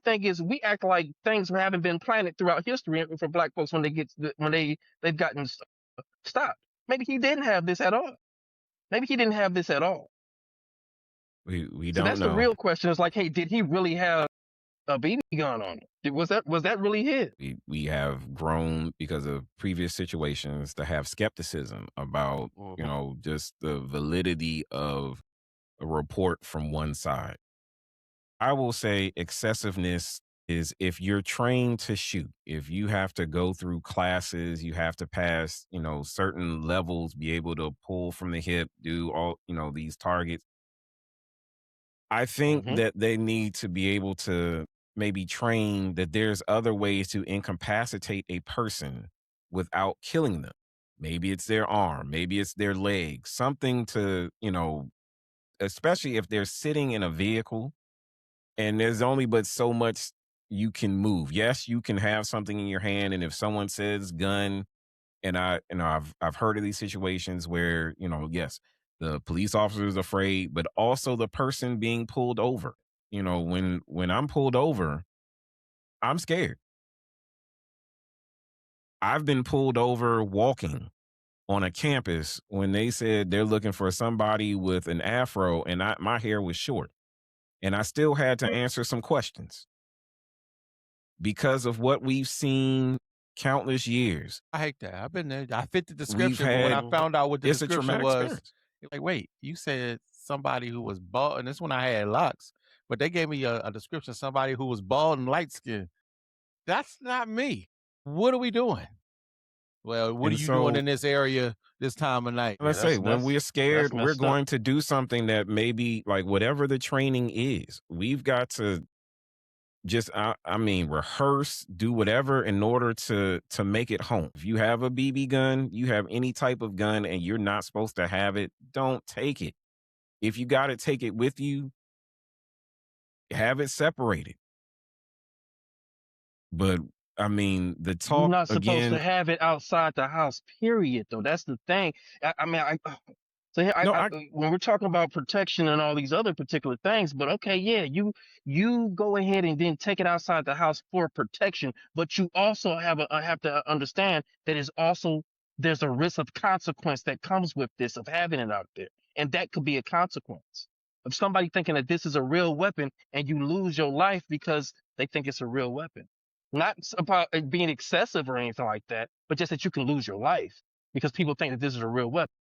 thing is, we act like things haven't been planted throughout history for black folks when they've gotten stopped. Maybe he didn't have this at all. Maybe he didn't have this at all. We So don't that's the know. real question. Is like, hey, did he really have a BB gun on him? Was that really his? We have grown because of previous situations to have skepticism about, Mhm. just the validity of a report from one side. I will say excessiveness is if you're trained to shoot, if you have to go through classes, you have to pass, certain levels, be able to pull from the hip, do all, these targets. I think Mhm. that they need to be able to maybe train that there's other ways to incapacitate a person without killing them. Maybe it's their arm, maybe it's their leg, something to, especially if they're sitting in a vehicle and there's only but so much you can move. Yes, you can have something in your hand, and if someone says gun, and I've heard of these situations where yes, the police officer is afraid, but also the person being pulled over. When I'm pulled over, I'm scared. I've been pulled over walking on a campus when they said they're looking for somebody with an afro, and my hair was short, and I still had to answer some questions because of what we've seen countless years. I hate that. I've been there. I fit the We've description, but when had I Mhm. found out what the It's a description traumatic was, experience. like, wait, you said somebody who was bald, and this when I had locks, but they gave me a description of somebody who was bald and light skinned. That's not me. What are we doing? Well, what are And you doing so, in this area this time of night? Yeah, let's say that's when that's we're that's scared, we're messed up. going to do something that maybe like whatever the training is, we've got to just I mean rehearse, do whatever in order to make it home. If you have a BB gun, you have any type of gun and you're not supposed to have it, don't take it. If you got to take it with you, have it separated. But I mean, the You're talk not supposed to again, have it outside the house, period, though. That's the thing. I mean, so here, no, I when we're talking about protection and all these other particular things, but okay, yeah, you go ahead and then take it outside the house for protection, but you also have to understand that there's a risk of consequence that comes with this of having it out there, and that could be a consequence of somebody thinking that this is a real weapon and you lose your life because they think it's a real weapon. Not about it being excessive or anything like that, but just that you can lose your life because people think that this is a real weapon.